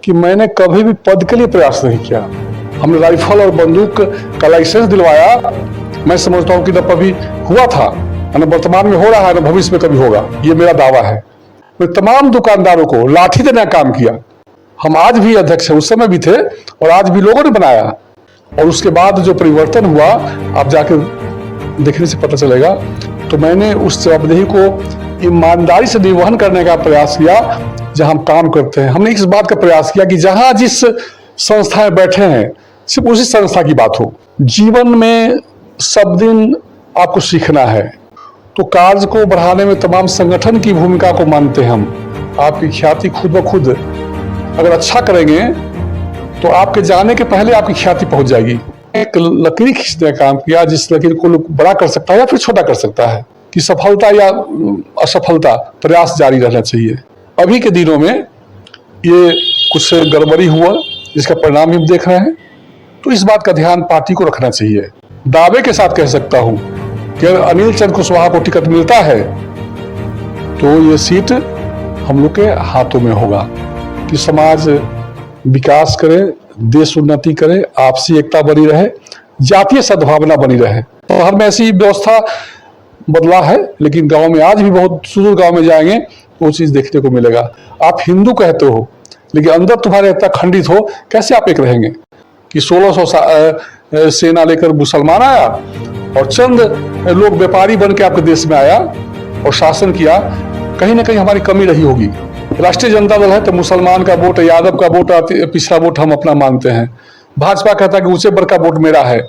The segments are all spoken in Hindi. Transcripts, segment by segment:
कि मैंने कभी भी पद के लिए प्रयास नहीं किया। हमने राइफल और बंदूक का लाइसेंस दिलवाया, मैं समझता हूं कि न कभी हुआ था, न वर्तमान में हो रहा है, न भविष्य में कभी होगा। ये मेरा दावा है। मैं तमाम दुकानदारों को लाठी देना काम किया। हम आज भी अध्यक्ष हैं, उस समय भी थे और आज भी लोगों ने बनाया। और उसके बाद जो परिवर्तन हुआ, आप जाकर देखने से पता चलेगा। तो मैंने उस जवाबदेही को ईमानदारी से निर्वहन करने का प्रयास किया। जहां हम काम करते हैं, हमने इस बात का प्रयास किया कि जहां जिस संस्था में बैठे हैं सिर्फ उसी संस्था की बात हो। जीवन में सब दिन आपको सीखना है, तो कार्य को बढ़ाने में तमाम संगठन की भूमिका को मानते हैं हम। आपकी ख्याति खुद ब खुद अगर अच्छा करेंगे तो आपके जाने के पहले आपकी ख्याति पहुंच जाएगी। एक लकीर खींचने का काम किया, जिस लकीर को लोग बड़ा कर सकता है या फिर छोटा कर सकता है, कि सफलता या असफलता प्रयास जारी रहना चाहिए। अभी के दिनों में ये कुछ गड़बड़ी हुआ, जिसका परिणाम हम देख रहे हैं, तो इस बात का ध्यान पार्टी को रखना चाहिए। दावे के साथ कह सकता हूं कि अगर अनिल चंद कुशवाहा को टिकट मिलता है तो ये सीट हम लोग के हाथों में होगा। कि समाज विकास करे, देश उन्नति करे, आपसी एकता बनी रहे, जातीय सद्भावना बनी रहे। शहर में ऐसी व्यवस्था बदला है, लेकिन गांव में आज भी बहुत सुदूर गांव में जाएंगे वो चीज देखने को मिलेगा। आप हिंदू कहते हो, लेकिन अंदर तुम्हारे इतना खंडित हो, कैसे आप एक रहेंगे? कि 1600 सेना लेकर मुसलमान आया और चंद लोग व्यापारी बन के आपके देश में आया और शासन किया। कहीं ना कहीं हमारी कमी रही होगी। राष्ट्रीय जनता दल है तो मुसलमान का वोट, यादव का वोट, पिछड़ा वोट हम अपना मानते हैं। भाजपा कहता है कि ऊंचे वर्ग का वोट मेरा है।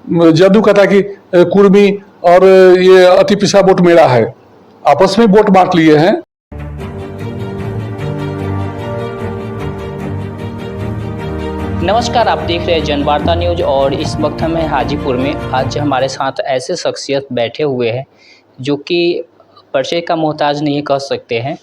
जदयू कहता है कि कुर्मी और ये अति पिछड़ा वोट मेरा है। आपस में वोट बांट लिए हैं। नमस्कार, आप देख रहे हैं जनवार्ता न्यूज और इस वक्त हम हैं हाजीपुर में। आज हमारे साथ ऐसे शख्सियत बैठे हुए हैं जो कि परिचय का मोहताज नहीं कह सकते हैं।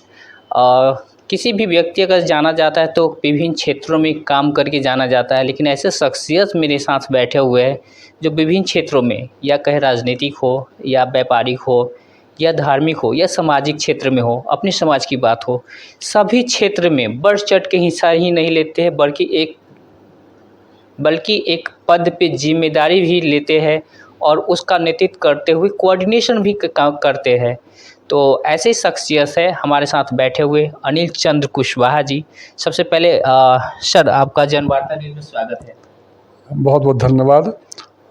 किसी भी व्यक्ति अगर जाना जाता है तो विभिन्न क्षेत्रों में काम करके जाना जाता है, लेकिन ऐसे शख्सियत मेरे साथ बैठे हुए हैं जो विभिन्न क्षेत्रों में, या कहे राजनीतिक हो या व्यापारिक हो या धार्मिक हो या सामाजिक क्षेत्र में हो, अपने समाज की बात हो, सभी क्षेत्र में बढ़ चढ़ के हिस्सा ही नहीं लेते हैं, बल्कि एक पद पे जिम्मेदारी भी लेते हैं और उसका नेतृत्व करते हुए कोऑर्डिनेशन भी करते हैं। तो ऐसे शख्सियत है हमारे साथ बैठे हुए अनिल चंद कुशवाहा जी। सबसे पहले सर, आपका जनवार्ता न्यूज़ में स्वागत है। बहुत बहुत धन्यवाद।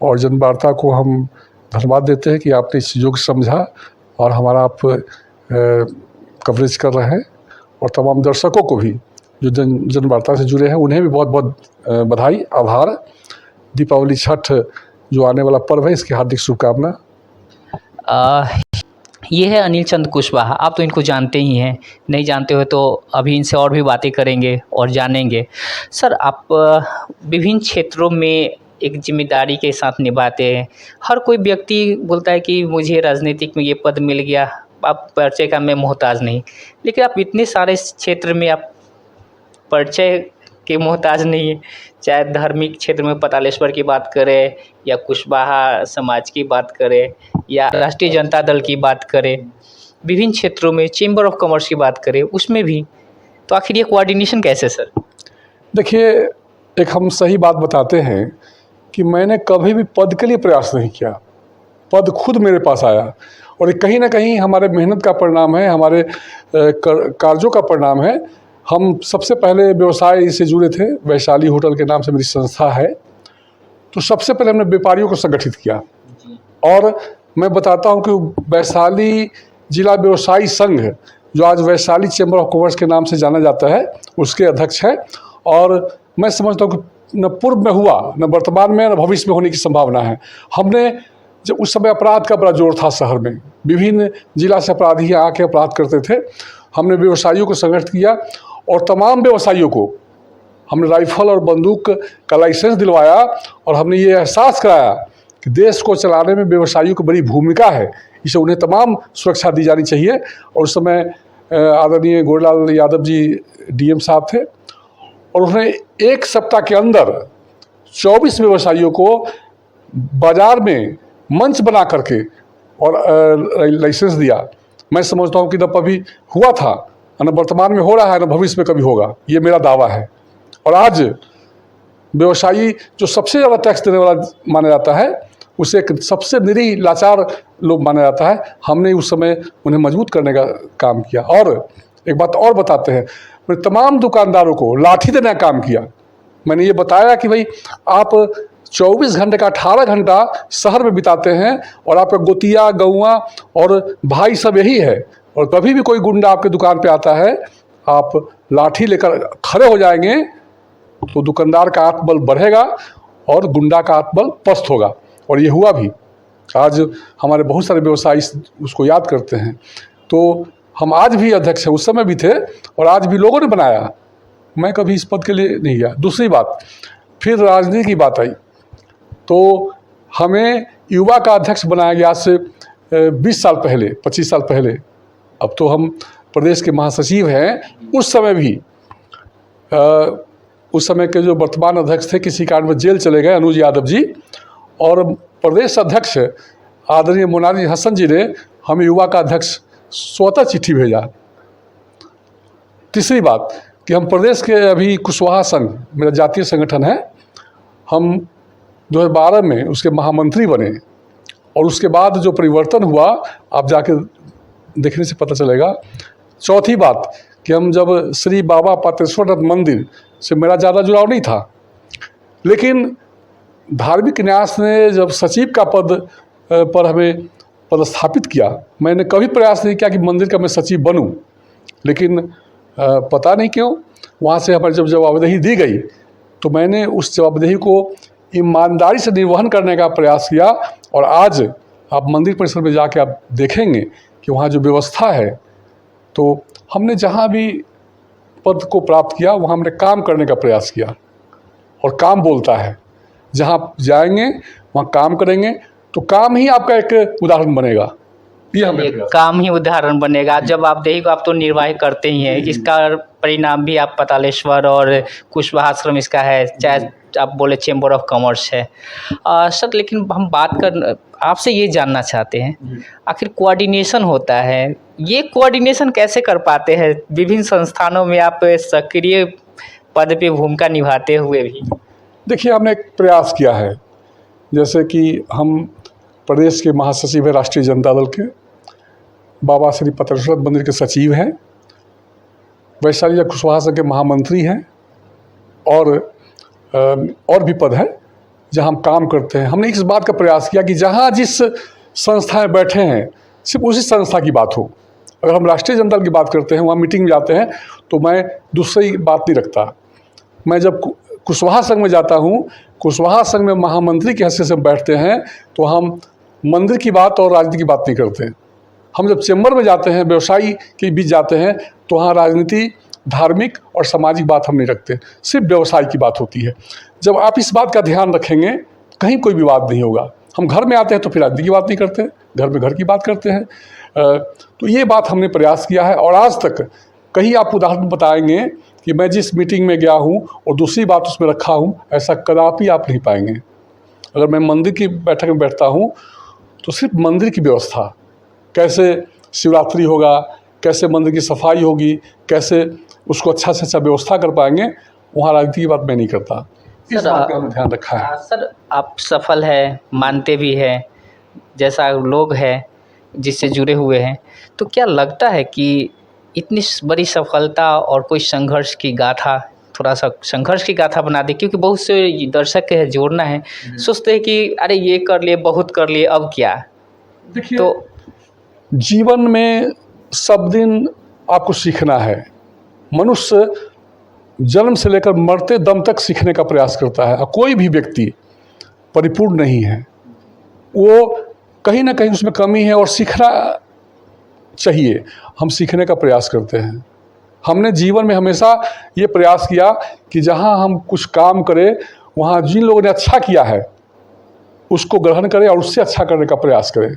और जनवार्ता को हम धन्यवाद देते हैं कि आपने इस चीज़ों को समझा और हमारा आप कवरेज कर रहे हैं। और तमाम दर्शकों को भी जो जनवार्ता से जुड़े हैं उन्हें भी बहुत बहुत बधाई, आभार। दीपावली, छठ जो आने वाला पर्व है, इसकी हार्दिक शुभकामना। ये है अनिल चंद कुशवाहा। आप तो इनको जानते ही हैं, नहीं जानते हो तो अभी इनसे और भी बातें करेंगे और जानेंगे। सर, आप विभिन्न क्षेत्रों में एक जिम्मेदारी के साथ निभाते हैं। हर कोई व्यक्ति बोलता है कि मुझे राजनीतिक में ये पद मिल गया, आप परिचय का मैं मोहताज नहीं, लेकिन आप इतने सारे क्षेत्र में आप परिचय के मोहताज नहीं है। चाहे धार्मिक क्षेत्र में पतालेश्वर की बात करें या कुशवाहा समाज की बात करें या राष्ट्रीय जनता दल की बात करें, विभिन्न क्षेत्रों में चेंबर ऑफ कॉमर्स की बात करें, उसमें भी, तो आखिर ये कोऑर्डिनेशन कैसे सर? देखिए, एक हम सही बात बताते हैं कि मैंने कभी भी पद के लिए प्रयास नहीं किया। पद खुद मेरे पास आया और ये कहीं ना कहीं हमारे मेहनत का परिणाम है, हमारे कार्यों का परिणाम है। हम सबसे पहले व्यवसाय से जुड़े थे, वैशाली होटल के नाम से मेरी संस्था है। तो सबसे पहले हमने व्यापारियों को संगठित किया और मैं बताता हूं कि वैशाली जिला व्यवसायी संघ, जो आज वैशाली चैम्बर ऑफ कॉमर्स के नाम से जाना जाता है, उसके अध्यक्ष है। और मैं समझता हूँ कि न पूर्व में हुआ, न वर्तमान में, न भविष्य में होने की संभावना है। हमने जब उस समय अपराध का बड़ा जोर था शहर में, विभिन्न जिला से अपराधी आके अपराध करते थे, हमने व्यवसायियों को संगठित किया और तमाम व्यवसायियों को हमने राइफल और बंदूक का लाइसेंस दिलवाया और हमने ये एहसास कराया कि देश को चलाने में व्यवसायियों की बड़ी भूमिका है, इसे उन्हें तमाम सुरक्षा दी जानी चाहिए। और उस समय आदरणीय गोरलाल यादव जी डीएम साहब थे और उन्होंने एक सप्ताह के अंदर 24 व्यवसायियों को बाजार में मंच बना करके और लाइसेंस दिया। मैं समझता हूँ कि न कभी हुआ था, न वर्तमान में हो रहा है न भविष्य में कभी होगा, ये मेरा दावा है। और आज व्यवसायी जो सबसे ज़्यादा टैक्स देने वाला माना जाता है, उसे एक सबसे निरीह लाचार लोग माना जाता है। हमने उस समय उन्हें मजबूत करने का काम किया। और एक बात और बताते हैं, मैंने तमाम दुकानदारों को लाठी देने का काम किया। मैंने ये बताया कि भाई आप 24 घंटे का 18 घंटा शहर में बिताते हैं और आपका गोतिया गौआ और भाई सब यही है, और कभी भी कोई गुंडा आपके दुकान पे आता है, आप लाठी लेकर खड़े हो जाएंगे तो दुकानदार का आत्मबल बढ़ेगा और गुंडा का आत्मबल पस्त होगा। और ये हुआ भी। आज हमारे बहुत सारे व्यवसायी उसको याद करते हैं। तो हम आज भी अध्यक्ष हैं, उस समय भी थे और आज भी लोगों ने बनाया। मैं कभी इस पद के लिए नहीं गया। दूसरी बात, फिर राजनीति की बात आई तो हमें युवा का अध्यक्ष बनाया गया आज से 20 साल पहले, 25 साल पहले। अब तो हम प्रदेश के महासचिव हैं। उस समय भी उस समय के जो वर्तमान अध्यक्ष थे किसी कारण में जेल चले गए, अनुज यादव जी, और प्रदेश अध्यक्ष आदरणीय मोनाली हसन जी ने हमें युवा का अध्यक्ष स्वतः चिट्ठी भेजा। तीसरी बात कि हम प्रदेश के अभी कुशवाहा संघ, मेरा जातीय संगठन है, हम 2012 में उसके महामंत्री बने और उसके बाद जो परिवर्तन हुआ आप जाके देखने से पता चलेगा। चौथी बात कि हम जब श्री बाबा पातेश्वरनाथ मंदिर से मेरा ज़्यादा जुड़ाव नहीं था, लेकिन धार्मिक न्यास ने जब सचिव का पद पर हमें पदस्थापित किया, मैंने कभी प्रयास नहीं किया कि मंदिर का मैं सचिव बनूं, लेकिन पता नहीं क्यों वहाँ से हमारी जब जवाबदेही दी गई तो मैंने उस जवाबदेही को ईमानदारी से निर्वहन करने का प्रयास किया। और आज आप मंदिर परिसर में जाके आप देखेंगे कि वहाँ जो व्यवस्था है, तो हमने जहाँ भी पद को प्राप्त किया वहाँ हमने काम करने का प्रयास किया। और काम बोलता है, जहाँ आप जाएंगे वहाँ काम करेंगे तो काम ही आपका एक उदाहरण बनेगा। ये हमें काम ही उदाहरण बनेगा। जब आप देही को आप तो निर्वाह करते ही हैं, इसका परिणाम भी आप पतालेश्वर और कुशवाहा आश्रम इसका है, चाहे आप बोले चेंबर ऑफ कॉमर्स है। सर लेकिन हम बात कर आपसे ये जानना चाहते हैं, आखिर कोऑर्डिनेशन होता है, ये कोऑर्डिनेशन कैसे कर पाते हैं विभिन्न संस्थानों में आप सक्रिय पद पे भूमिका निभाते हुए भी? देखिए, हमने एक प्रयास किया है, जैसे कि हम प्रदेश के महासचिव हैं राष्ट्रीय जनता दल के, बाबा श्री पातेश्वरनाथ मंदिर के सचिव हैं, वैशाली जिला कुशवाहा संघ के महामंत्री हैं और भी पद हैं जहां हम काम करते हैं। हमने इस बात का प्रयास किया कि जहां जिस संस्था में बैठे हैं सिर्फ उसी संस्था की बात हो। अगर हम राष्ट्रीय जनता दल की बात करते हैं, वहाँ मीटिंग में जाते हैं, तो मैं दूसरी बात नहीं रखता। मैं जब कुशवाहा संघ में जाता हूँ, कुशवाहा संघ में महामंत्री की हैसियत से बैठते हैं, तो हम मंदिर की बात और राजनीति की बात नहीं करते। हम जब चैम्बर में जाते हैं, व्यवसायी के बीच जाते हैं, तो वहाँ राजनीति, धार्मिक और सामाजिक बात हम नहीं रखते, सिर्फ व्यवसाय की बात होती है। जब आप इस बात का ध्यान रखेंगे, कहीं कोई विवाद नहीं होगा। हम घर में आते हैं तो फिर राजनीति की बात नहीं करते, घर में घर की बात करते हैं। तो ये बात हमने प्रयास किया है। और आज तक कहीं आप उदाहरण बताएंगे कि मैं जिस मीटिंग में गया हूँ और दूसरी बात उसमें रखा हूँ, ऐसा कदापि आप नहीं पाएंगे। अगर मैं मंदिर की बैठक में बैठता हूँ तो सिर्फ मंदिर की व्यवस्था, कैसे शिवरात्रि होगा, कैसे मंदिर की सफाई होगी, कैसे उसको अच्छा से अच्छा व्यवस्था कर पाएंगे, वहाँ राजनीति की बात मैं नहीं करता। इस बात का हमने ध्यान रखा है। सर आप सफल है, मानते भी हैं, जैसा लोग हैं जिससे जुड़े हुए हैं, तो क्या लगता है कि इतनी बड़ी सफलता और कोई संघर्ष की गाथा, थोड़ा सा संघर्ष की गाथा बना दे? क्योंकि बहुत से दर्शक के जोड़ना है, सोचते हैं कि अरे ये कर लिए, बहुत कर लिए, अब क्या। देखिए, तो जीवन में सब दिन आपको सीखना है। मनुष्य जन्म से लेकर मरते दम तक सीखने का प्रयास करता है। कोई भी व्यक्ति परिपूर्ण नहीं है, वो कहीं ना कहीं उसमें कमी है और सीखना चाहिए। हम सीखने का प्रयास करते हैं। हमने जीवन में हमेशा ये प्रयास किया कि जहाँ हम कुछ काम करें, वहाँ जिन लोगों ने अच्छा किया है उसको ग्रहण करें और उससे अच्छा करने का प्रयास करें।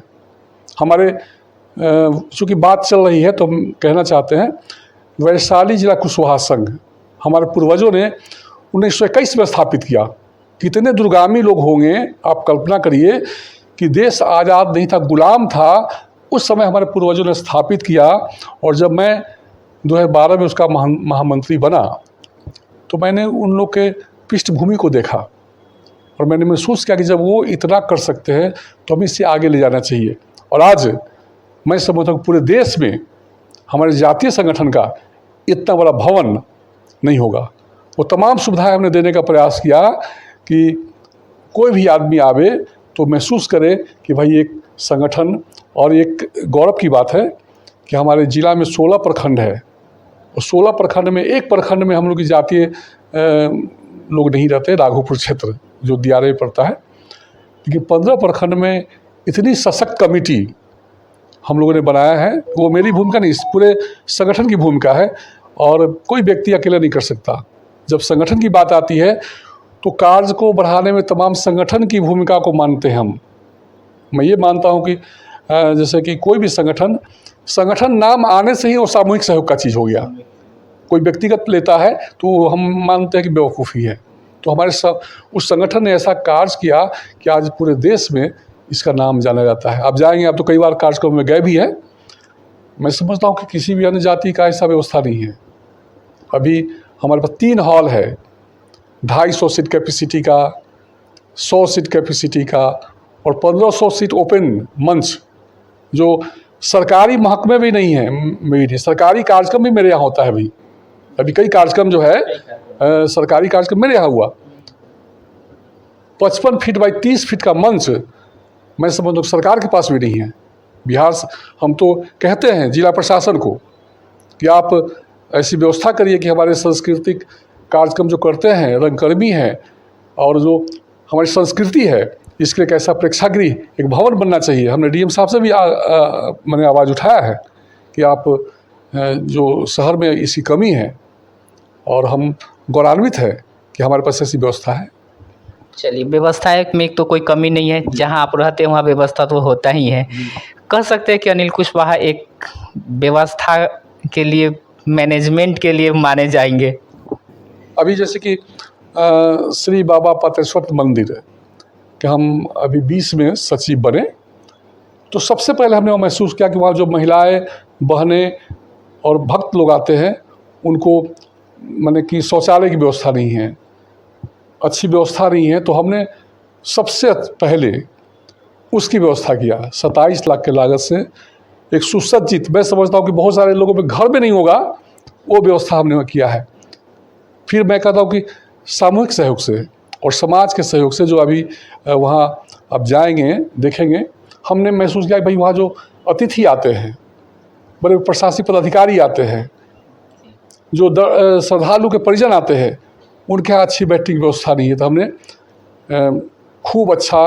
हमारे चूँकि बात चल रही है तो हम कहना चाहते हैं, वैशाली जिला कुशवाहा संघ हमारे पूर्वजों ने 1921 में स्थापित किया। कितने दूरगामी लोग होंगे, आप कल्पना करिए कि देश आज़ाद नहीं था, गुलाम था, उस समय हमारे पूर्वजों ने स्थापित किया। और जब मैं 2012 में उसका महामंत्री बना, तो मैंने उन लोग के पृष्ठभूमि को देखा और मैंने महसूस किया कि जब वो इतना कर सकते हैं तो हमें इससे आगे ले जाना चाहिए। और आज मैं समझता हूँ पूरे देश में हमारे जातीय संगठन का इतना बड़ा भवन नहीं होगा। वो तमाम सुविधाएं हमने देने का प्रयास किया कि कोई भी आदमी आवे तो महसूस करे कि भाई एक संगठन। और एक गौरव की बात है कि हमारे ज़िला में 16 प्रखंड है और 16 प्रखंड में एक प्रखंड में हम लोग की जातीय लोग नहीं रहते, राघोपुर क्षेत्र जो दियारे में पड़ता है, लेकिन 15 प्रखंड में इतनी सशक्त कमेटी हम लोगों ने बनाया है। वो मेरी भूमिका नहीं, इस पूरे संगठन की भूमिका है और कोई व्यक्ति अकेला नहीं कर सकता। जब संगठन की बात आती है तो कार्य को बढ़ाने में तमाम संगठन की भूमिका को मानते हैं हम। मैं ये मानता हूँ कि जैसे कि कोई भी संगठन नाम आने से ही वो सामूहिक सहयोग का चीज़ हो गया। कोई व्यक्तिगत लेता है तो हम मानते हैं कि बेवकूफ़ी है। तो हमारे उस संगठन ने ऐसा कार्य किया कि आज पूरे देश में इसका नाम जाना जाता है। आप जाएंगे, आप तो कई बार कार्यक्रम में गए भी हैं। मैं समझता हूँ कि किसी भी अन्य जाति का ऐसा व्यवस्था नहीं है। अभी हमारे पास 3 हॉल है, 250 सीट कैपेसिटी का, 100 सीट कैपेसिटी का और 1500 सीट ओपन मंच, जो सरकारी महकमे भी नहीं है। मेरी सरकारी कार्यक्रम भी मेरे यहाँ होता है। अभी कई कार्यक्रम जो है सरकारी कार्यक्रम मेरे यहाँ हुआ। 55 फीट बाई 30 फीट का मंच मैं समझता हूँ सरकार के पास भी नहीं है। बिहार हम तो कहते हैं जिला प्रशासन को कि आप ऐसी व्यवस्था करिए कि हमारे सांस्कृतिक कार्यक्रम जो करते हैं, रंगकर्मी हैं और जो हमारी संस्कृति है, इसके लिए कैसा प्रेक्षागृह, एक भवन बनना चाहिए। हमने डीएम साहब से भी मैंने आवाज़ उठाया है कि आप जो शहर में इसकी कमी है और हम गौरवान्वित है कि हमारे पास ऐसी व्यवस्था है। चलिए, व्यवस्था में तो कोई कमी नहीं है, जहां आप रहते हैं वहाँ व्यवस्था तो होता ही है। कह सकते हैं कि अनिल कुशवाहा एक व्यवस्था के लिए, मैनेजमेंट के लिए माने जाएंगे। अभी जैसे कि श्री बाबा पातेश्वर मंदिर कि हम अभी 20 में सचिव बने, तो सबसे पहले हमने वो महसूस किया कि वहाँ जो महिलाएं, बहनें और भक्त लोग आते हैं उनको माने कि शौचालय की व्यवस्था नहीं है, अच्छी व्यवस्था नहीं है। तो हमने सबसे पहले उसकी व्यवस्था किया। 27 लाख के लागत से एक सुसज्जित, मैं समझता हूँ कि बहुत सारे लोगों में घर में नहीं होगा, वो व्यवस्था हमने किया है। फिर मैं कहता हूँ कि सामूहिक सहयोग से और समाज के सहयोग से जो अभी वहाँ आप जाएंगे देखेंगे, हमने महसूस किया कि भाई वहाँ जो अतिथि आते हैं, बड़े प्रशासनिक पदाधिकारी आते हैं, जो श्रद्धालु के परिजन आते हैं, उनके यहाँ अच्छी बैठने की व्यवस्था नहीं है। तो हमने खूब अच्छा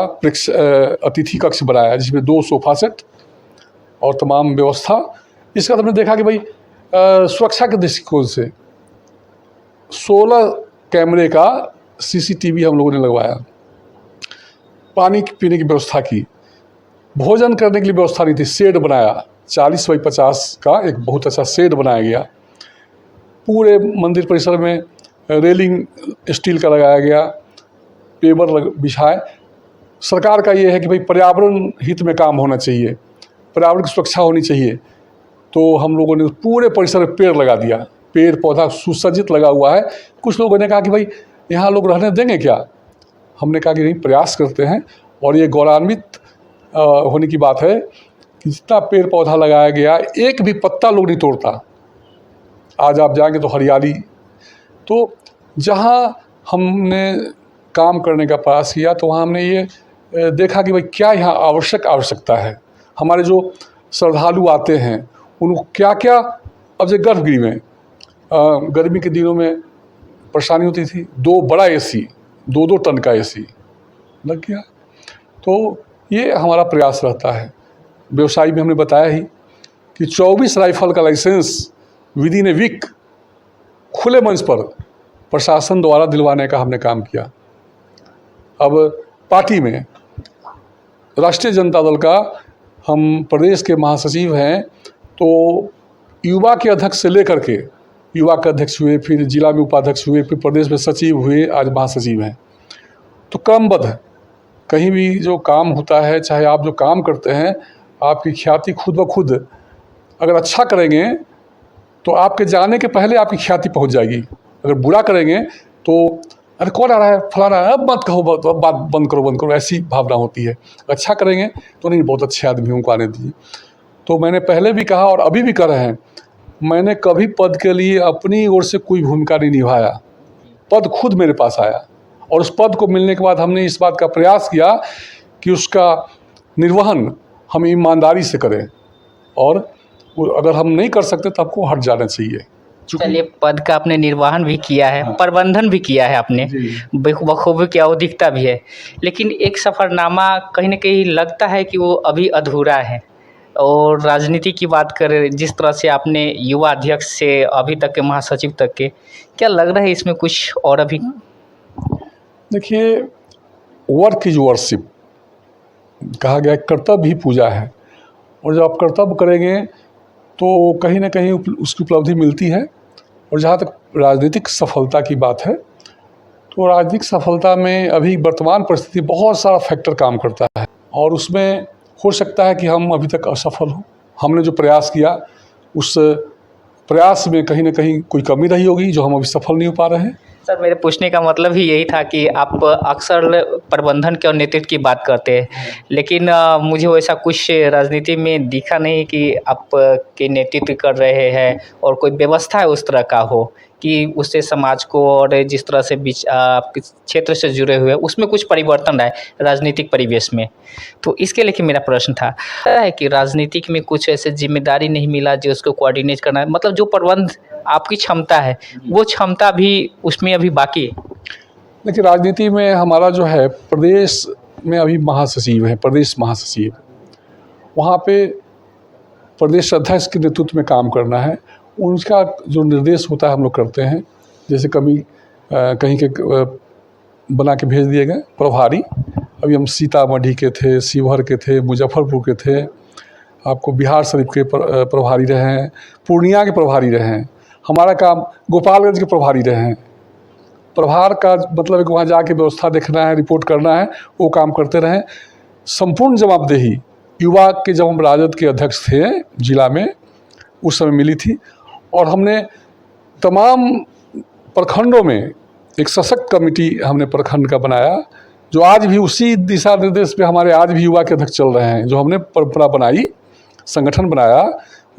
अतिथि कक्ष बनाया जिसमें 2 सोफा सेट और तमाम व्यवस्था। इसका हमने देखा कि भाई सुरक्षा के दृष्टिकोण से 16 कैमरे का CCTV हम लोगों ने लगवाया, पानी पीने की व्यवस्था की, भोजन करने के लिए व्यवस्था नहीं थी, शेड बनाया, 40 बाई 50 का एक बहुत अच्छा शेड बनाया गया। पूरे मंदिर परिसर में रेलिंग स्टील का लगाया गया, पेवर बिछाए। सरकार का ये है कि भाई पर्यावरण हित में काम होना चाहिए, पर्यावरण की सुरक्षा होनी चाहिए। तो हम लोगों ने पूरे परिसर में पेड़ लगा दिया, पेड़ पौधा सुसज्जित लगा हुआ है। कुछ लोगों ने कहा कि भाई यहाँ लोग रहने देंगे क्या? हमने कहा कि नहीं, प्रयास करते हैं। और ये गौरवान्वित होने की बात है कि जितना पेड़ पौधा लगाया गया, एक भी पत्ता लोग नहीं तोड़ता। आज आप जाएंगे तो हरियाली। तो जहाँ हमने काम करने का प्रयास किया तो वहाँ हमने ये देखा कि भाई क्या यहाँ आवश्यकता है। हमारे जो श्रद्धालु आते हैं उनको क्या क्या, अब जैसे गर्भगृह में गर्मी के दिनों में परेशानी होती थी, 2 बड़ा AC, 2-2 टन का AC लग गया। तो ये हमारा प्रयास रहता है। व्यवसाय में हमने बताया ही कि 24 राइफल का लाइसेंस विदिन ए वीक खुले मंच पर प्रशासन द्वारा दिलवाने का हमने काम किया। अब पार्टी में राष्ट्रीय जनता दल का हम प्रदेश के महासचिव हैं, तो युवा के अध्यक्ष से लेकर के युवा के अध्यक्ष हुए, फिर जिला में उपाध्यक्ष हुए, फिर प्रदेश में सचिव हुए, आज महासचिव हैं। तो क्रमबद्ध कहीं भी जो काम होता है, चाहे आप जो काम करते हैं, आपकी ख्याति खुद ब खुद अगर अच्छा करेंगे तो आपके जाने के पहले आपकी ख्याति पहुंच जाएगी। अगर बुरा करेंगे तो अरे कौन आ रहा है, फलाना, अब मत कहो, बात बंद करो, ऐसी भावना होती है। अच्छा करेंगे तो नहीं, बहुत अच्छे आदमियों को आने दीजिए। तो मैंने पहले भी कहा और अभी भी कर रहे हैं, मैंने कभी पद के लिए अपनी ओर से कोई भूमिका नहीं निभाया। पद खुद मेरे पास आया और उस पद को मिलने के बाद हमने इस बात का प्रयास किया कि उसका निर्वहन हम ईमानदारी से करें, और अगर हम नहीं कर सकते तो आपको हट जाना चाहिए। चलिए, पद का आपने निर्वहन भी किया है, हाँ। प्रबंधन भी किया है आपने, जी। बखूबी क्या वो दिखता भी है, लेकिन एक सफ़रनामा कहीं न कहीं लगता है कि वो अभी अधूरा है। और राजनीति की बात करें, जिस तरह से आपने युवा अध्यक्ष से अभी तक के महासचिव तक के, क्या लग रहा है इसमें कुछ और अभी? देखिए, वर्क इज वर्शिप कहा गया है, कर्तव्य ही पूजा है, और जब आप कर्तव्य करेंगे तो कहीं ना कहीं उसकी उपलब्धि मिलती है। और जहाँ तक राजनीतिक सफलता की बात है, तो राजनीतिक सफलता में अभी वर्तमान परिस्थिति बहुत सारा फैक्टर काम करता है, और उसमें हो सकता है कि हम अभी तक असफल हों। हमने जो प्रयास किया उस प्रयास में कहीं ना कहीं कोई कमी रही होगी जो हम अभी सफल नहीं हो पा रहे हैं। सर, मेरे पूछने का मतलब ही यही था कि आप अक्सर प्रबंधन के और नेतृत्व की बात करते हैं, लेकिन मुझे वैसा कुछ राजनीति में दिखा नहीं कि आप के नेतृत्व कर रहे हैं और कोई व्यवस्था है उस तरह का हो कि उससे समाज को, और जिस तरह से आपके क्षेत्र से जुड़े हुए उसमें कुछ परिवर्तन आए राजनीतिक परिवेश में। तो इसके लेके मेरा प्रश्न था है कि राजनीतिक में कुछ ऐसे जिम्मेदारी नहीं मिला जो उसको कोऑर्डिनेट करना है, मतलब जो प्रबंध आपकी क्षमता है वो क्षमता भी उसमें अभी बाकी है। देखिए, राजनीति में हमारा जो है, प्रदेश में अभी महासचिव है, प्रदेश महासचिव, वहाँ पे प्रदेश अध्यक्ष के नेतृत्व में काम करना है। उनका जो निर्देश होता है हम लोग करते हैं। जैसे कभी कहीं के बना के भेज दिए गए प्रभारी, अभी हम सीतामढ़ी के थे, शिवहर के थे, मुजफ्फरपुर के थे, आपको बिहार शरीफ के प्रभारी रहे हैं, पूर्णिया के प्रभारी रहे हैं, हमारा काम गोपालगंज के प्रभारी रहे हैं। प्रभार का मतलब है कि वहाँ जाके व्यवस्था देखना है, रिपोर्ट करना है, वो काम करते रहें। संपूर्ण जवाबदेही युवा के जब हम राजद के अध्यक्ष थे जिला में, उस समय मिली थी, और हमने तमाम प्रखंडों में एक सशक्त कमेटी हमने प्रखंड का बनाया, जो आज भी उसी दिशा निर्देश पे हमारे आज भी युवा के अध्यक्ष चल रहे हैं। जो हमने परंपरा बनाई, संगठन बनाया,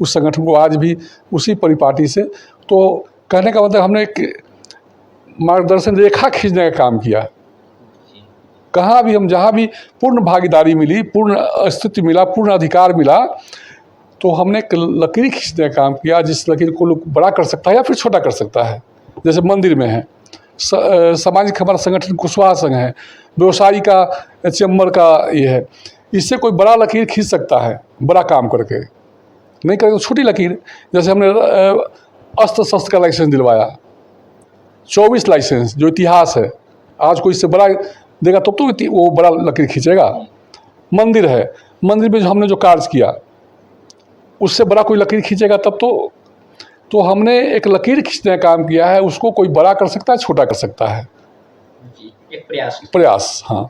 उस संगठन को आज भी उसी परिपाटी से, तो कहने का मतलब हमने एक मार्गदर्शन रेखा खींचने का काम किया। कहाँ भी हम जहाँ भी पूर्ण भागीदारी मिली, पूर्ण स्थिति मिला, पूर्ण अधिकार मिला, तो हमने एक लकीर खींचने का काम किया, जिस लकीर को लोग बड़ा कर सकता है या फिर छोटा कर सकता है। जैसे मंदिर में है, सामाजिक हमारा संगठन कुशवाहा संघ है, व्यवसायी का चैम्बर का ये है, इससे कोई बड़ा लकीर खींच सकता है बड़ा काम करके, नहीं करेगा तो छोटी लकीर। जैसे हमने अस्त्र शस्त्र का लाइसेंस दिलवाया, 24 लाइसेंस, जो इतिहास है, आज कोई इससे बड़ा देगा तब तो वो बड़ा लकीर खींचेगा। मंदिर है, मंदिर में जो हमने जो कार्य किया उससे बड़ा कोई लकीर खींचेगा तब तो हमने एक लकीर खींचने का काम किया है, उसको कोई बड़ा कर सकता है, छोटा कर सकता है। एक प्रयास, हाँ,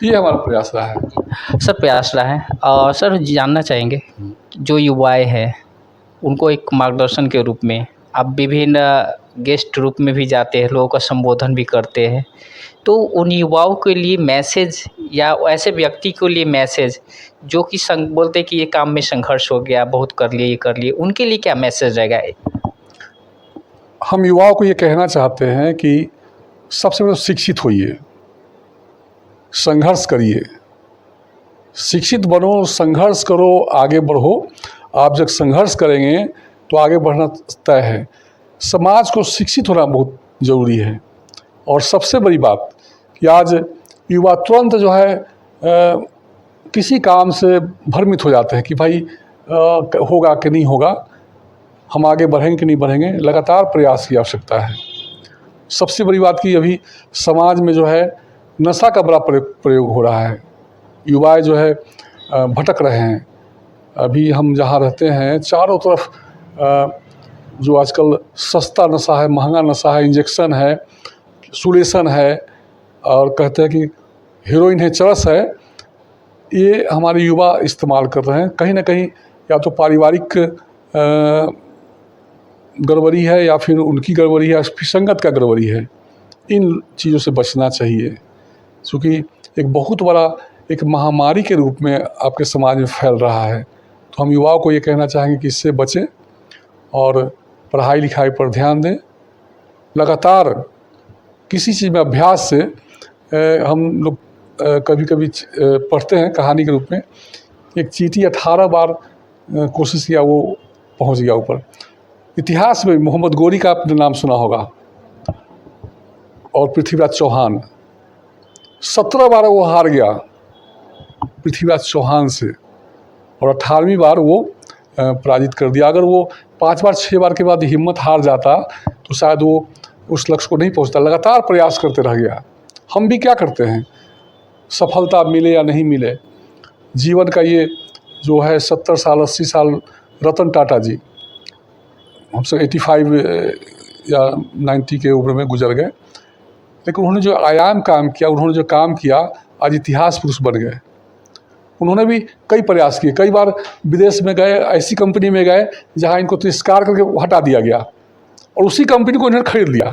ये हमारा प्रयास रहा है। सर, प्रयास रहा है। और सर, जानना चाहेंगे जो युवाएं हैं उनको एक मार्गदर्शन के रूप में आप विभिन्न गेस्ट रूप में भी जाते हैं, लोगों का संबोधन भी करते हैं, तो उन युवाओं के लिए मैसेज या ऐसे व्यक्ति के लिए मैसेज जो कि बोलते हैं कि ये काम में संघर्ष हो गया, बहुत कर लिए, ये कर लिए, उनके लिए क्या मैसेज रहेगा? हम युवाओं को ये कहना चाहते हैं कि सबसे पहले शिक्षित होइए, संघर्ष करिए, शिक्षित बनो, संघर्ष करो, आगे बढ़ो। आप जब संघर्ष करेंगे तो आगे बढ़ना तय है। समाज को शिक्षित होना बहुत ज़रूरी है। और सबसे बड़ी बात कि आज युवा तुरंत जो है किसी काम से भ्रमित हो जाते हैं कि भाई होगा कि नहीं होगा, हम आगे बढ़ेंगे कि नहीं बढ़ेंगे। लगातार प्रयास की आवश्यकता है। सबसे बड़ी बात कि अभी समाज में जो है नशा का बड़ा प्रयोग हो रहा है, युवा जो है भटक रहे हैं। अभी हम जहाँ रहते हैं चारों तरफ जो आजकल सस्ता नशा है, महंगा नशा है, इंजेक्शन है, सुलेशन है, और कहते हैं कि हीरोइन है, चरस है, ये हमारे युवा इस्तेमाल कर रहे हैं। कहीं ना कहीं या तो पारिवारिक गड़बड़ी है या फिर उनकी गड़बड़ी है या फिर संगत का गड़बड़ी है, इन चीज़ों से बचना चाहिए, क्योंकि एक बहुत बड़ा एक महामारी के रूप में आपके समाज में फैल रहा है। तो हम युवाओं को ये कहना चाहेंगे कि इससे बचें और पढ़ाई लिखाई पर ध्यान दें। लगातार किसी चीज़ में अभ्यास से हम लोग कभी कभी पढ़ते हैं कहानी के रूप में, एक चींटी 18 बार कोशिश किया, वो पहुंच गया ऊपर। इतिहास में मोहम्मद गोरी का आपने नाम सुना होगा, और पृथ्वीराज चौहान 17 बार वो हार गया पृथ्वीराज चौहान से, और 18वीं बार वो पराजित कर दिया। अगर वो 5 बार 6 बार के बाद हिम्मत हार जाता तो शायद वो उस लक्ष्य को नहीं पहुंचता। लगातार प्रयास करते रह गया। हम भी क्या करते हैं, सफलता मिले या नहीं मिले, जीवन का ये जो है 70 साल 80 साल, रतन टाटा जी हमसे 85 या 90 के उम्र में गुजर गए, लेकिन उन्होंने जो आयाम काम किया, उन्होंने जो काम किया, आज इतिहास पुरुष बन गए। उन्होंने भी कई प्रयास किए, कई बार विदेश में गए, ऐसी कंपनी में गए जहां इनको तिरस्कार करके हटा दिया गया और उसी कंपनी को इन्होंने खरीद लिया।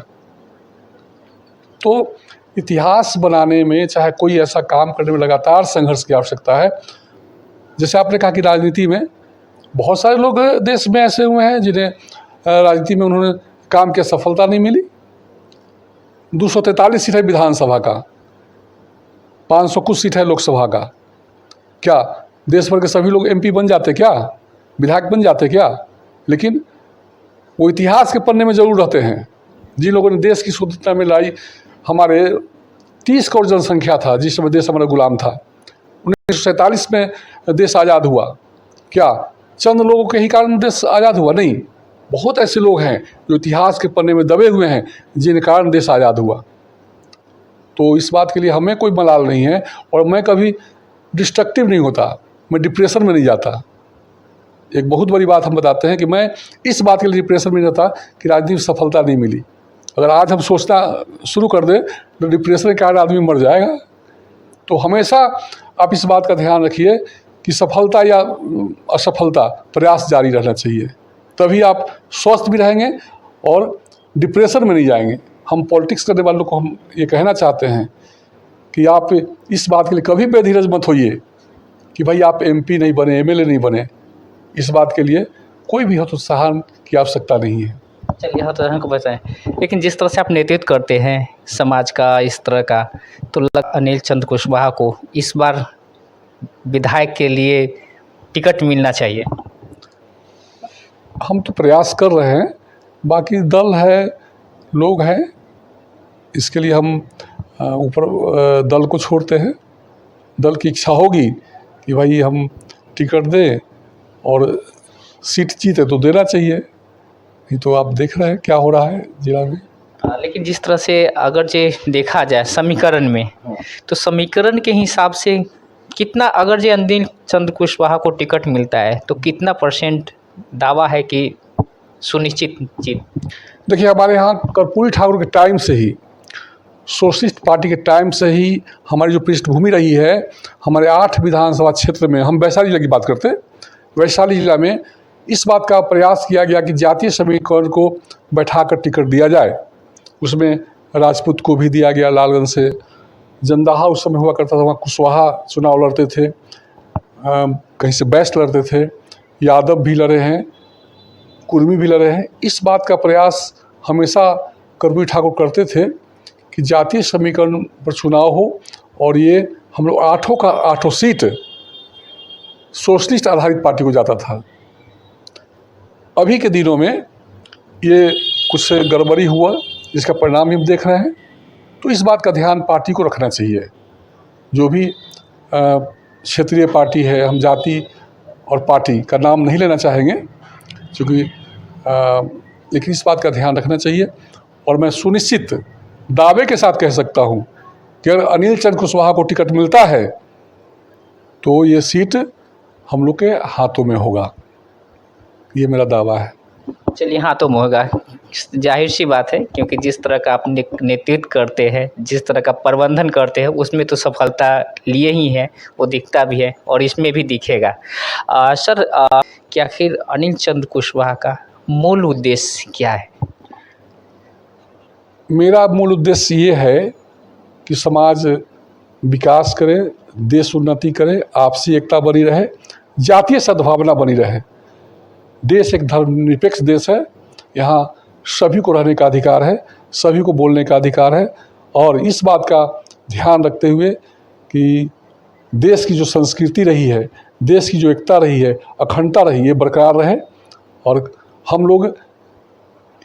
तो इतिहास बनाने में, चाहे कोई ऐसा काम करने में लगातार संघर्ष की आवश्यकता है। जैसे आपने कहा कि राजनीति में बहुत सारे लोग देश में ऐसे हुए हैं जिन्हें राजनीति में उन्होंने काम किया, सफलता नहीं मिली। 243 सीट है विधानसभा का, 500 कुछ सीट है लोकसभा का। क्या देश भर के सभी लोग एमपी बन जाते क्या, विधायक बन जाते क्या? लेकिन वो इतिहास के पन्ने में जरूर रहते हैं। जिन लोगों ने देश की स्वतंत्रता में लाई, हमारे 30 करोड़ जनसंख्या था जिस समय देश हमारा गुलाम था। 1947 में देश आज़ाद हुआ। क्या चंद लोगों के ही कारण देश आज़ाद हुआ? नहीं, बहुत ऐसे लोग हैं जो इतिहास के पन्ने में दबे हुए हैं जिन कारण देश आज़ाद हुआ। तो इस बात के लिए हमें कोई मलाल नहीं है, और मैं कभी डिस्ट्रक्टिव नहीं होता, मैं डिप्रेशन में नहीं जाता। एक बहुत बड़ी बात हम बताते हैं कि मैं इस बात के लिए डिप्रेशन में नहीं जाता कि राजनीति में सफलता नहीं मिली। अगर आज हम सोचना शुरू कर दें तो डिप्रेशन के कारण आदमी मर जाएगा। तो हमेशा आप इस बात का ध्यान रखिए कि सफलता या असफलता, प्रयास जारी रहना चाहिए, तभी आप स्वस्थ भी रहेंगे और डिप्रेशन में नहीं जाएंगे। हम पॉलिटिक्स करने वालों को हम ये कहना चाहते हैं कि आप इस बात के लिए कभी बेधीरज मत होइए कि भाई आप एमपी नहीं बने, एमएलए नहीं बने। इस बात के लिए कोई भी हतोत्साहन की आवश्यकता नहीं है। चलिए हतोत्साहन को बचाएं, लेकिन जिस तरह से आप नेतृत्व करते हैं समाज का इस तरह का, तो अनिल चंद्र कुशवाहा को इस बार विधायक के लिए टिकट मिलना चाहिए। हम तो प्रयास कर रहे हैं, बाकी दल है, लोग हैं, इसके लिए हम ऊपर दल को छोड़ते हैं। दल की इच्छा होगी कि भाई हम टिकट दें और सीट जीते तो देना चाहिए। ये तो आप देख रहे हैं क्या हो रहा है जिला में। लेकिन जिस तरह से अगर जे देखा जाए समीकरण में, तो समीकरण के हिसाब से कितना, अगर जे अनिल चंद्र कुशवाहा को टिकट मिलता है तो कितना % दावा है कि सुनिश्चित जीत? देखिए, हमारे यहाँ कर्पूरी ठाकुर के टाइम से ही, सोशलिस्ट पार्टी के टाइम से ही हमारी जो पृष्ठभूमि रही है, हमारे 8 विधानसभा क्षेत्र में, हम वैशाली जिला की बात करते हैं, वैशाली जिला में इस बात का प्रयास किया गया कि जातीय समीकरण को बैठाकर टिकट दिया जाए। उसमें राजपूत को भी दिया गया, लालगंज से जंदाहा उस समय हुआ करता था, वहाँ कुशवाहा चुनाव लड़ते थे, कहीं से बैस्ट लड़ते थे, यादव भी लड़े हैं, कुर्मी भी लड़े हैं। इस बात का प्रयास हमेशा कर्पूरी ठाकुर करते थे कि जातीय समीकरण पर चुनाव हो, और ये हम लोग 8 का 8 सीट सोशलिस्ट आधारित पार्टी को जाता था। अभी के दिनों में ये कुछ गड़बड़ी हुआ जिसका परिणाम हम देख रहे हैं। तो इस बात का ध्यान पार्टी को रखना चाहिए। जो भी क्षेत्रीय पार्टी है, हम जाति और पार्टी का नाम नहीं लेना चाहेंगे क्योंकि लेकिन इस बात का ध्यान रखना चाहिए। और मैं सुनिश्चित दावे के साथ कह सकता हूँ कि अगर अनिल चंद्र कुशवाहा को टिकट मिलता है तो ये सीट हम लोग के हाथों में होगा, ये मेरा दावा है। चलिए, हाथों में होगा, जाहिर सी बात है, क्योंकि जिस तरह का आप नेतृत्व करते हैं, जिस तरह का प्रबंधन करते हैं, उसमें तो सफलता लिए ही है, वो दिखता भी है और इसमें भी दिखेगा। सर, क्या आखिर अनिल चंद्र कुशवाहा का मूल उद्देश्य क्या है? मेरा मूल उद्देश्य ये है कि समाज विकास करे, देश उन्नति करे, आपसी एकता बनी रहे, जातीय सद्भावना बनी रहे। देश एक धर्मनिरपेक्ष देश है, यहाँ सभी को रहने का अधिकार है, सभी को बोलने का अधिकार है, और इस बात का ध्यान रखते हुए कि देश की जो संस्कृति रही है, देश की जो एकता रही है, अखंडता रही है, बरकरार रहे, और हम लोग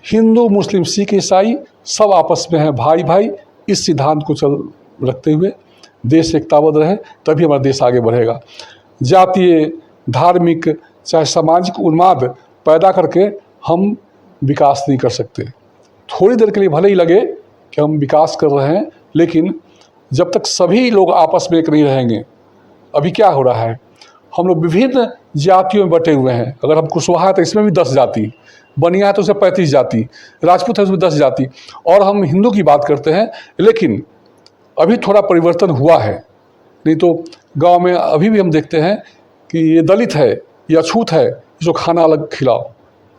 हिंदू, मुस्लिम, सिख, ईसाई सब आपस में हैं भाई भाई। इस सिद्धांत को रखते हुए देश एकताबद्ध रहे, तभी हमारा देश आगे बढ़ेगा। जातीय, धार्मिक, चाहे सामाजिक उन्माद पैदा करके हम विकास नहीं कर सकते। थोड़ी देर के लिए भले ही लगे कि हम विकास कर रहे हैं, लेकिन जब तक सभी लोग आपस में एक नहीं रहेंगे। अभी क्या हो रहा है, हम लोग विभिन्न जातियों में बटे हुए हैं। अगर हम कुशवाहा है तो इसमें भी 10 जाति, बनिया है तो उसमें 35 जाति, राजपूत है उसमें 10 जाति, और हम हिंदू की बात करते हैं। लेकिन अभी थोड़ा परिवर्तन हुआ है, नहीं तो गांव में अभी भी हम देखते हैं कि ये दलित है, ये अछूत है, जो खाना अलग खिलाओ,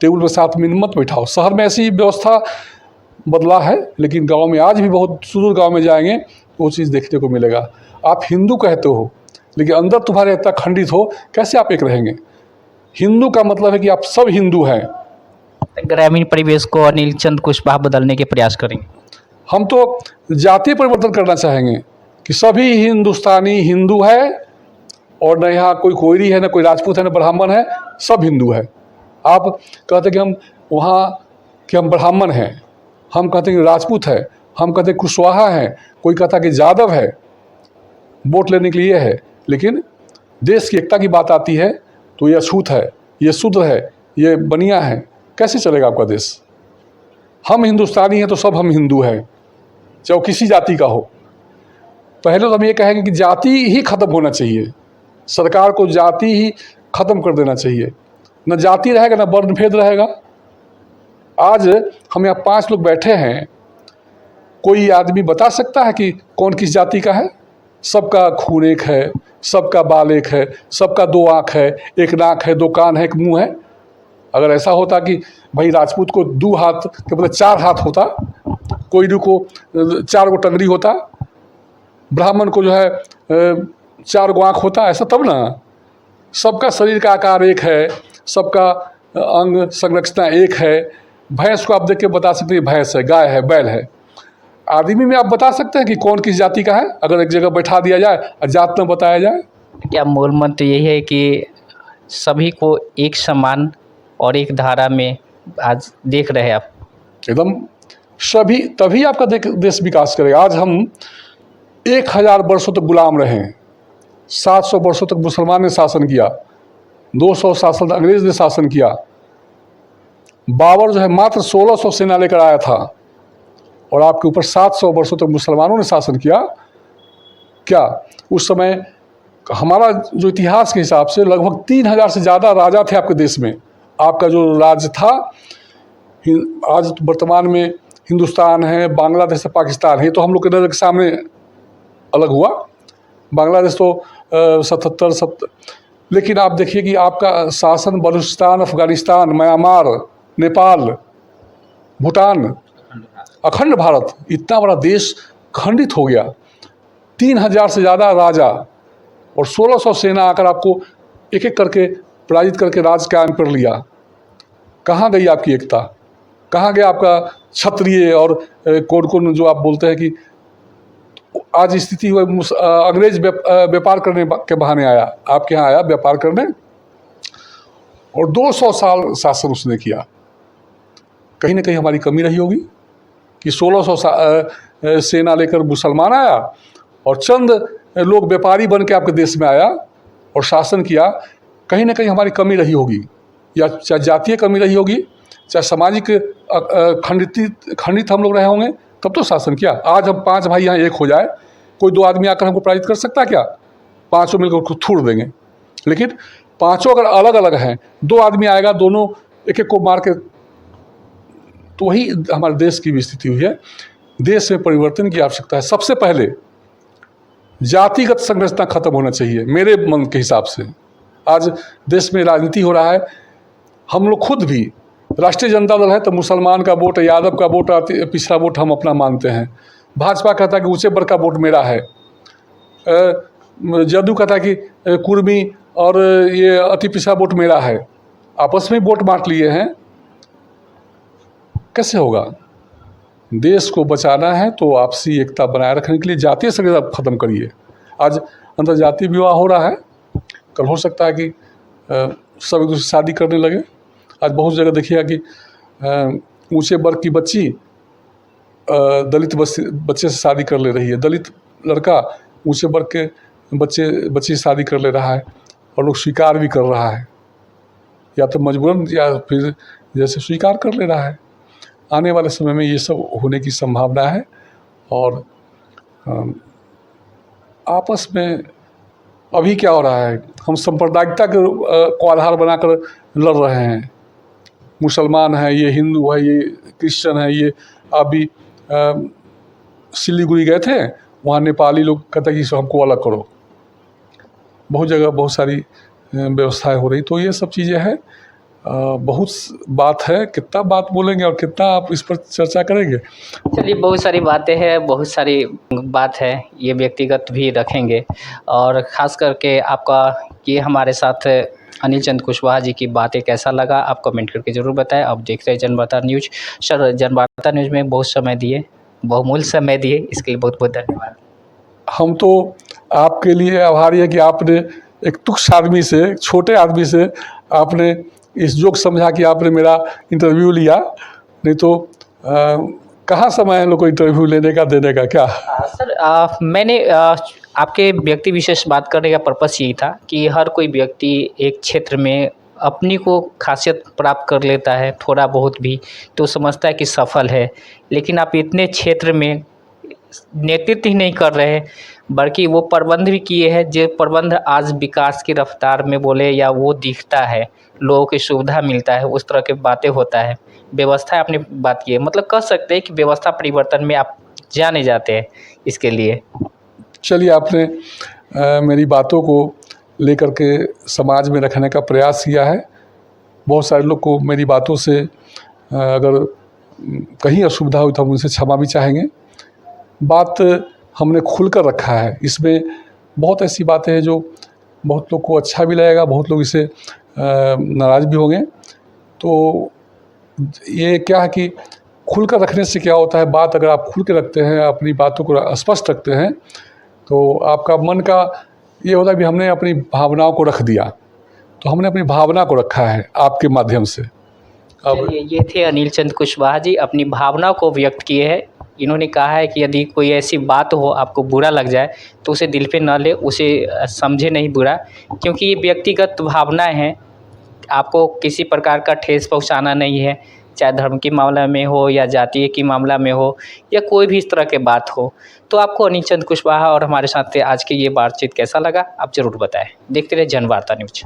टेबल में साथ में मत बैठाओ। शहर में ऐसी व्यवस्था बदला है, लेकिन गांव में आज भी बहुत सुदूर गांव में जाएंगे वो चीज़ देखने को मिलेगा। आप हिंदू कहते हो, लेकिन अंदर तुम्हारे इतना खंडित हो, कैसे आप एक रहेंगे? हिंदू का मतलब है कि आप सब हिंदू हैं। ग्रामीण परिवेश को अनिल चंद कुशवाहा बदलने के प्रयास करेंगे। हम तो जातीय परिवर्तन करना चाहेंगे कि सभी हिंदुस्तानी हिंदू है, और न यहाँ कोई कोयरी है, न कोई राजपूत है, न ब्राह्मण है, सब हिंदू है। आप कहते कि हम वहाँ कि हम ब्राह्मण हैं, हम कहते हैं कि राजपूत है, हम कहते हैं कुशवाहा हैं, कोई कहता कि यादव है, वोट लेने के लिए है। लेकिन देश की एकता की बात आती है तो ये अछूत है, ये शूद्र है, ये बनिया है, कैसे चलेगा आपका देश? हम हिंदुस्तानी हैं तो सब हम हिंदू हैं, चाहे वो किसी जाति का हो। पहले तो हम ये कहेंगे कि जाति ही खत्म होना चाहिए, सरकार को जाति ही खत्म कर देना चाहिए। न जाति रहेगा, न वर्ण भेद रहेगा। आज हम यहाँ 5 लोग बैठे हैं, कोई आदमी बता सकता है कि कौन किस जाति का है? सबका खून एक है, सबका बाल एक है, सबका 2 आँख है, 1 नाक है, 2 कान है, 1 मुंह है। अगर ऐसा होता कि भाई राजपूत को 2 हाथ के बदले 4 हाथ होता, कोयरी को 4 गो टंगड़ी होता, ब्राह्मण को जो है 4 गो आँख होता, ऐसा तब ना। सबका शरीर का आकार एक है, सबका अंग संरचना एक है। भैंस को आप देख के बता सकते हैं भैंस है, गाय है, बैल है। आदमी में आप बता सकते हैं कि कौन किस जाति का है? अगर एक जगह बैठा दिया जाए और जात न बताया जाए। क्या मूल मंत्र यही है कि सभी को एक समान और एक धारा में आज देख रहे हैं आप? एकदम सभी, तभी आपका देश विकास करेगा। आज हम 1000 वर्षों तक गुलाम रहे, 700 वर्षों तक मुसलमान ने शासन किया, 200 शासन अंग्रेज ने शासन किया। बाबर जो है मात्र 1600 सेना लेकर आया था, और आपके ऊपर 700 वर्षों तक मुसलमानों ने शासन किया। क्या उस समय हमारा जो इतिहास के हिसाब से लगभग 3000 से ज़्यादा राजा थे आपके देश में। आपका जो राज्य था, आज वर्तमान में हिंदुस्तान है, बांग्लादेश है, पाकिस्तान है, तो हम लोग के नज़र के सामने अलग हुआ। बांग्लादेश तो 77 लेकिन आप देखिए कि आपका शासन बलूचिस्तान, अफगानिस्तान, म्यांमार, नेपाल, भूटान, अखंड भारत, इतना बड़ा देश खंडित हो गया। 3000 से ज़्यादा राजा और 1600 सेना आकर आपको एक एक करके पराजित करके राज कायम कर लिया। कहाँ गई आपकी एकता? कहाँ गया आपका क्षत्रिय? और कौन कौन जो आप बोलते हैं कि आज स्थिति हुई, अंग्रेज व्यापार करने के बहाने आया, आपके यहाँ आया व्यापार करने, और 200 साल शासन उसने किया। कहीं ना कहीं हमारी कमी रही होगी कि 1600 सेना लेकर मुसलमान आया और चंद लोग व्यापारी बन के आपके देश में आया और शासन किया। कहीं ना कहीं हमारी कमी रही होगी, या चाहे जातीय कमी रही होगी, चाहे सामाजिक खंडित हम लोग रहे होंगे, तब तो शासन किया। आज हम 5 भाई यहाँ एक हो जाए, कोई 2 आदमी आकर हमको पराजित कर सकता है क्या? 5 मिलकर उसको थूड़ देंगे। लेकिन 5 अगर अलग अलग हैं, 2 आदमी आएगा, दोनों एक एक को मार के, तो वही हमारे देश की भी स्थिति हुई है। देश में परिवर्तन की आवश्यकता है। सबसे पहले जातिगत संरचना खत्म होना चाहिए मेरे मन के हिसाब से। आज देश में राजनीति हो रहा है, हम लोग खुद भी राष्ट्रीय जनता दल है तो मुसलमान का वोट, यादव का वोट, पिछड़ा वोट हम अपना मानते हैं। भाजपा कहता है कि ऊंचे वर्ग का वोट मेरा है। जदयू कहता है कि कुर्मी और ये अति पिछड़ा वोट मेरा है। आपस में वोट बांट लिए हैं, कैसे होगा? देश को बचाना है तो आपसी एकता बनाए रखने के लिए जातीय संघर्ष खत्म करिए। आज अंतर्जातीय विवाह हो रहा है, कल हो सकता है कि सब एक दूसरे से शादी करने लगे। आज बहुत जगह देखिएगा कि ऊंचे वर्ग की बच्ची दलित बच्चे से शादी कर ले रही है, दलित लड़का ऊंचे वर्ग के बच्ची से शादी कर ले रहा है और लोग स्वीकार भी कर रहा है, या तो मजबूरन या फिर जैसे स्वीकार कर ले रहा है। आने वाले समय में ये सब होने की संभावना है और आपस में अभी क्या हो रहा है, हम सांप्रदायिकता को आधार बनाकर लड़ रहे हैं। मुसलमान है, ये हिंदू है, ये क्रिश्चियन है, ये अभी सिलीगुड़ी गए थे, वहाँ नेपाली लोग कहते हैं कि हमको अलग करो। बहुत जगह बहुत सारी व्यवस्थाएं हो रही, तो ये सब चीज़ें हैं। बहुत बात है, कितना बात बोलेंगे और कितना आप इस पर चर्चा करेंगे। चलिए, बहुत सारी बातें हैं, बहुत सारी बात है, ये व्यक्तिगत भी रखेंगे। और ख़ास करके आपका ये हमारे साथ अनिल चंद कुशवाहा जी की बातें कैसा लगा, आप कमेंट करके ज़रूर बताएं। आप देख रहे हैं Janvarta news. Sir, Janvarta news में बहुत समय दिए, बहुमूल्य समय दिए, इसके लिए बहुत बहुत धन्यवाद। हम तो आपके लिए आभारी है कि आपने एक तुच्छ आदमी से, छोटे आदमी से आपने इस जोग समझा कि आपने मेरा इंटरव्यू लिया, नहीं तो कहाँ समय है लोग को इंटरव्यू लेने का, देने का क्या? सर, मैंने आपके व्यक्ति विशेष बात करने का पर्पस यही था कि हर कोई व्यक्ति एक क्षेत्र में अपनी को खासियत प्राप्त कर लेता है थोड़ा बहुत भी, तो समझता है कि सफल है। लेकिन आप इतने क्षेत्र में नेतृत्व ही नहीं कर रहे, बल्कि वो प्रबंध भी किए हैं, जो प्रबंध आज विकास की रफ्तार में बोले या वो दिखता है, लोगों की सुविधा मिलता है, उस तरह की बातें होता है। व्यवस्था आपने बात की है, मतलब कह सकते हैं कि व्यवस्था परिवर्तन में आप जाने जाते हैं इसके लिए। चलिए, आपने मेरी बातों को लेकर के समाज में रखने का प्रयास किया है। बहुत सारे लोग को मेरी बातों से अगर कहीं असुविधा हुई तो हम उनसे क्षमा भी चाहेंगे। बात हमने खुलकर रखा है, इसमें बहुत ऐसी बातें हैं जो बहुत लोग को अच्छा भी लगेगा, बहुत लोग इसे नाराज़ भी होंगे। तो ये क्या है कि खुलकर रखने से क्या होता है, बात अगर आप खुल के रखते हैं, अपनी बातों को स्पष्ट रखते हैं, तो आपका मन का ये होता है कि हमने अपनी भावनाओं को रख दिया, तो हमने अपनी भावना को रखा है आपके माध्यम से। अब ये थे अनिल चंद कुशवाहा जी, अपनी भावना को व्यक्त किए हैं। इन्होंने कहा है कि यदि कोई ऐसी बात हो आपको बुरा लग जाए तो उसे दिल पे न ले, उसे समझे नहीं बुरा, क्योंकि ये व्यक्तिगत भावनाएं हैं। आपको किसी प्रकार का ठेस पहुंचाना नहीं है, चाहे धर्म के मामला में हो या जातीय की मामला में हो या कोई भी इस तरह के बात हो। तो आपको अनिल चंद कुशवाहा और हमारे साथ आज की ये बातचीत कैसा लगा, आप ज़रूर बताएं। देखते रहे जनवार्ता न्यूज।